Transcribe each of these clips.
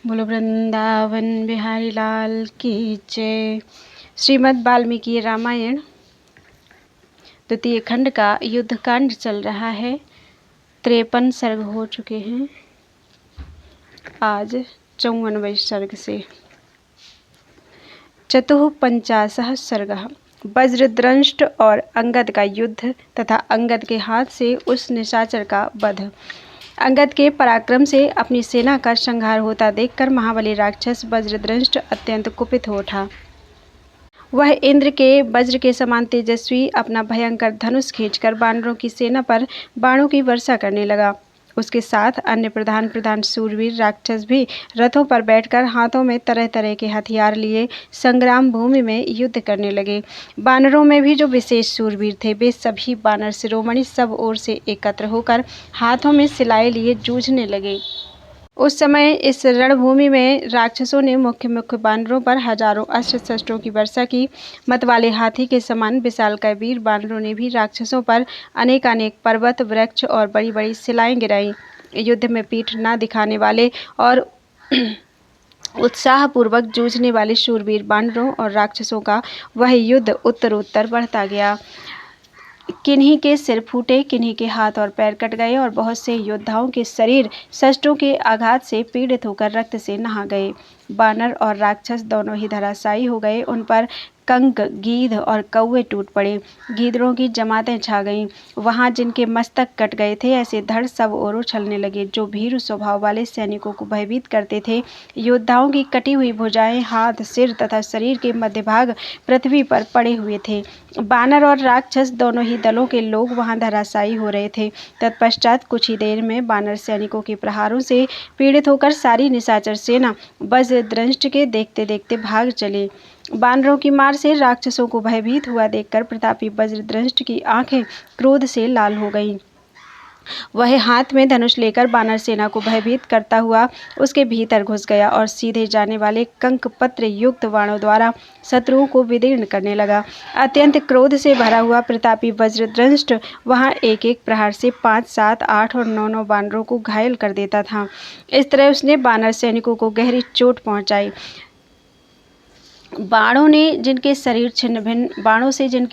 बोलो वृंदावन बिहारी लाल की जय। श्रीमद् वाल्मीकि रामायण द्वितीय खंड का युद्ध कांड चल रहा है। 53 सर्ग हो चुके हैं, आज 54वें सर्ग से। चतुः पंचाशः सर्गः। वज्रदंष्ट और अंगद का युद्ध तथा अंगद के हाथ से उस निशाचर का वध। अंगद के पराक्रम से अपनी सेना का संहार होता देखकर महाबली राक्षस वज्रदंष्ट अत्यंत कुपित हो उठा। वह इंद्र के वज्र के समान तेजस्वी अपना भयंकर धनुष खींचकर वानरों की सेना पर बाणों की वर्षा करने लगा। उसके साथ अन्य प्रधान शूरवीर राक्षस भी रथों पर बैठकर हाथों में तरह तरह के हथियार लिए संग्राम भूमि में युद्ध करने लगे। वानरों में भी जो विशेष शूरवीर थे, वे सभी वानर शिरोमणि सब ओर से एकत्र होकर हाथों में सिलाए लिए जूझने लगे। उस समय इस रणभूमि में राक्षसों ने मुख्य वानरों पर हजारों अस्त्र शस्त्रों की वर्षा की। मतवाले हाथी के समान विशालकाय वीर वानरों ने भी राक्षसों पर अनेकानेक पर्वत, वृक्ष और बड़ी बड़ी शिलाएं गिराई। युद्ध में पीठ न दिखाने वाले और उत्साहपूर्वक जूझने वाले शूरवीर वानरों और राक्षसों का वह युद्ध उत्तरोत्तर बढ़ता गया। किन्हीं के सिर फूटे, किन्हीं के हाथ और पैर कट गए और बहुत से योद्धाओं के शरीर शस्त्रों के आघात से पीड़ित होकर रक्त से नहा गए। वानर और राक्षस दोनों ही धराशायी हो गए। उन पर कंक, गीध और कौवे टूट पड़े। गीदड़ों की जमातें छा गईं। वहां जिनके मस्तक कट गए थे, ऐसे धड़ सब ओर उछलने लगे। जो भीरु स्वभाव वाले सैनिकों को भयभीत करते थे, योद्धाओं की कटी हुई भुजाएं, हाथ, सिर तथा शरीर के मध्य भाग पृथ्वी पर पड़े हुए थे। वानर और राक्षस दोनों ही दलों के लोग वहां धराशायी हो रहे थे। तत्पश्चात कुछ ही देर में वानर सैनिकों के प्रहारों से पीड़ित होकर सारी निशाचर सेना वज्रदंष्ट के देखते देखते भाग चले। वानरों की मार से राक्षसों को भयभीत हुआ देखकर प्रतापी वज्रदंष्ट की आंखें क्रोध से लाल हो गईं। वह हाथ में धनुष लेकर वानर सेना को भयभीत करता हुआ उसके भीतर घुस गया और सीधे जाने वाले कंक पत्र युक्त बाणों द्वारा शत्रुओं को विदीर्ण करने लगा। अत्यंत क्रोध से भरा हुआ प्रतापी वज्रदंष्ट वहां एक एक प्रहार से 5, 7, 8 और 9 वानरों को घायल कर देता था। इस तरह उसने वानर सैनिकों को गहरी चोट पहुंचाई। बाणों से जिनके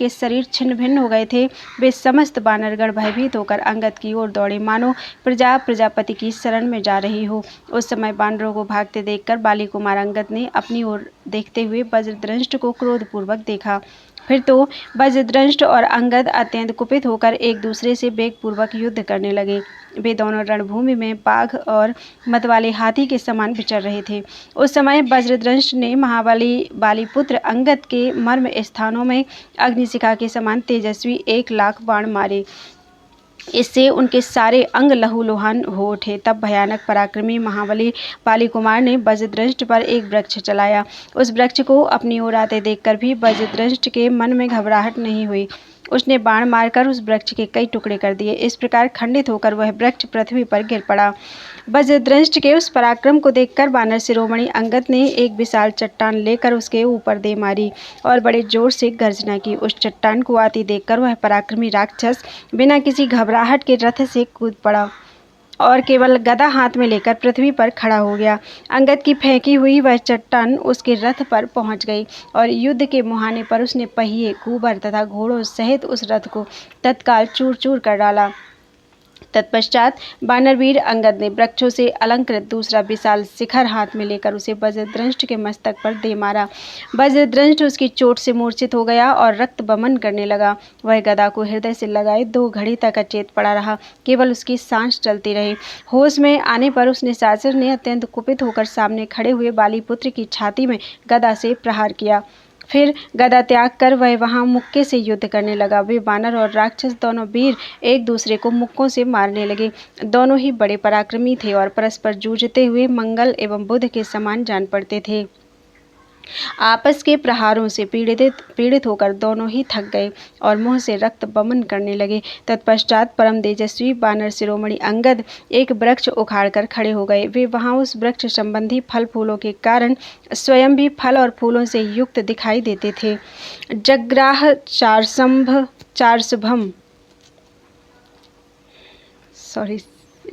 शरीर छिन्न भिन्न हो गए थे, वे समस्त वानरगण भयभीत होकर अंगद की ओर दौड़े, मानो प्रजापति की शरण में जा रही हो। उस समय वानरों को भागते देखकर बाली कुमार अंगद ने अपनी ओर देखते हुए वज्रदंष्ट को क्रोधपूर्वक देखा। फिर तो वज्रदंष्ट और अंगद अत्यंत कुपित होकर एक दूसरे से वेगपूर्वक युद्ध करने लगे। वे दोनों रणभूमि में बाघ और मतवाले हाथी के समान विचर रहे थे। उस समय वज्रदंष्ट ने महाबली बालीपुत्र अंगद के मर्म स्थानों में अग्निशिखा के समान तेजस्वी 1,00,000 बाण मारे। इससे उनके सारे अंग लहूलुहान हो उठे। तब भयानक पराक्रमी महाबली बाली कुमार ने वज्रदंष्ट पर एक वृक्ष चलाया। उस वृक्ष को अपनी ओर आते देखकर भी वज्रदंष्ट के मन में घबराहट नहीं हुई। उसने बाण मारकर उस वृक्ष के कई टुकड़े कर दिए। इस प्रकार खंडित होकर वह वृक्ष पृथ्वी पर गिर पड़ा। वज्रदंष्ट के उस पराक्रम को देखकर वानर शिरोमणि अंगद ने एक विशाल चट्टान लेकर उसके ऊपर दे मारी और बड़े जोर से गर्जना की। उस चट्टान को आती देखकर वह पराक्रमी राक्षस बिना किसी घबराहट के रथ से कूद पड़ा और केवल गदा हाथ में लेकर पृथ्वी पर खड़ा हो गया। अंगद की फेंकी हुई वह चट्टान उसके रथ पर पहुंच गई और युद्ध के मुहाने पर उसने पहिए, कुबर तथा घोड़ों सहित उस रथ को तत्काल चूर चूर कर डाला। तत्पश्चात वानरवीर अंगद ने वृक्षों से अलंकृत दूसरा विशाल शिखर हाथ में लेकर उसे वज्रदंष्ट के मस्तक पर दे मारा। वज्रदंष्ट उसकी चोट से मूर्छित हो गया और रक्त बमन करने लगा। वह गदा को हृदय से लगाए 2 घड़ी तक अचेत पड़ा रहा। केवल उसकी सांस चलती रही। होश में आने पर उस निशाचर ने अत्यंत कुपित होकर सामने खड़े हुए बालीपुत्र की छाती में गदा से प्रहार किया। फिर गदा त्याग कर वह वहां मुक्के से युद्ध करने लगा। वे वानर और राक्षस दोनों वीर एक दूसरे को मुक्कों से मारने लगे। दोनों ही बड़े पराक्रमी थे और परस्पर जूझते हुए मंगल एवं बुध के समान जान पड़ते थे। आपस के प्रहारों से पीड़ित होकर दोनों ही थक गए और मुंह से रक्त बमन करने लगे। तत्पश्चात परम तेजस्वी वानर शिरोमणि अंगद एक वृक्ष उखाड़कर खड़े हो गए। वे वहां उस वृक्ष संबंधी फल फूलों के कारण स्वयं भी फल और फूलों से युक्त दिखाई देते थे। जग्राह चारशुभम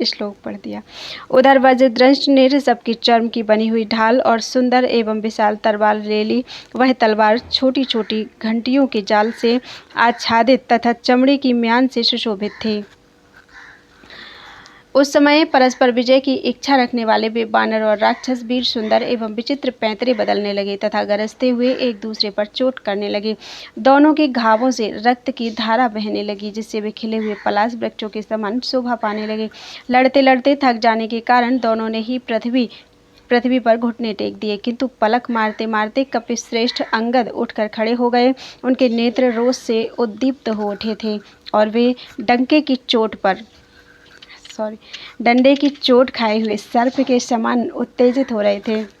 श्लोक पढ़ दिया। उधर वज्रदंष्ट ने ऋषभ की चर्म की बनी हुई ढाल और सुंदर एवं विशाल तलवार ले ली। वह तलवार छोटी छोटी घंटियों के जाल से आच्छादित तथा चमड़े की म्यान से सुशोभित थी। उस समय परस्पर विजय की इच्छा रखने वाले वे बानर और राक्षस वीर सुंदर एवं विचित्र पैंतरे बदलने लगे तथा गरजते हुए एक दूसरे पर चोट करने लगे। दोनों के घावों से रक्त की धारा बहने लगी, जिससे वे खिले हुए पलाश वृक्षों के समान शोभा पाने लगे। लड़ते लड़ते थक जाने के कारण दोनों ने ही पृथ्वी पर घुटने टेक दिए, किंतु पलक मारते मारते कपिश्रेष्ठ अंगद उठकर खड़े हो गए। उनके नेत्र रोष से उद्दीप्त हो उठे थे और वे डंडे की चोट खाए हुए सर्प के समान उत्तेजित हो रहे थे।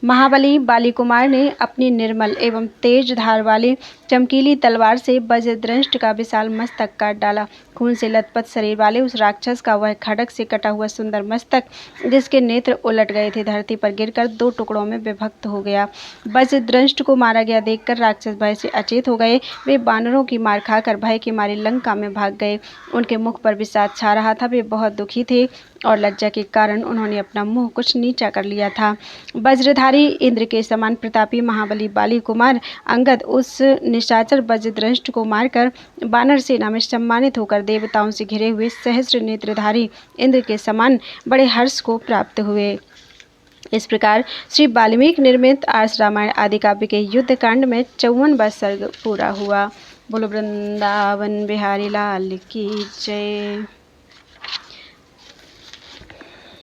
महाबली बाली कुमार ने अपनी निर्मल एवं तेज धार वाली चमकीली तलवार से वज्रदंष्ट का विशाल मस्तक काट डाला। खून से लथपथ शरीर वाले उस राक्षस का वह खड्ग से कटा हुआ सुंदर मस्तक, जिसके नेत्र उलट गए थे, धरती पर गिरकर 2 टुकड़ों में विभक्त हो गया। वज्रदंष्ट को मारा गया देखकर राक्षस भय से अचेत हो गए। वे बानरों की मार खाकर भय के मारे लंका में भाग गए। उनके मुख पर विषाद छा रहा था। वे बहुत दुखी थे और लज्जा के कारण उन्होंने अपना मुंह कुछ नीचा कर लिया था। वज्रधारी इंद्र के समान प्रतापी महाबली बाली कुमार अंगद उस निशाचर वज्रदंष्ट को मारकर वानर सेना में सम्मानित होकर देवताओं से घिरे हुए सहस्र नेत्रधारी इंद्र के समान बड़े हर्ष को प्राप्त हुए। इस प्रकार श्री वाल्मीकि निर्मित आर्ष रामायण आदि काव्य के युद्ध कांड में 54वां सर्ग पूरा हुआ। बोलो वृंदावन बिहारी लाल की जय।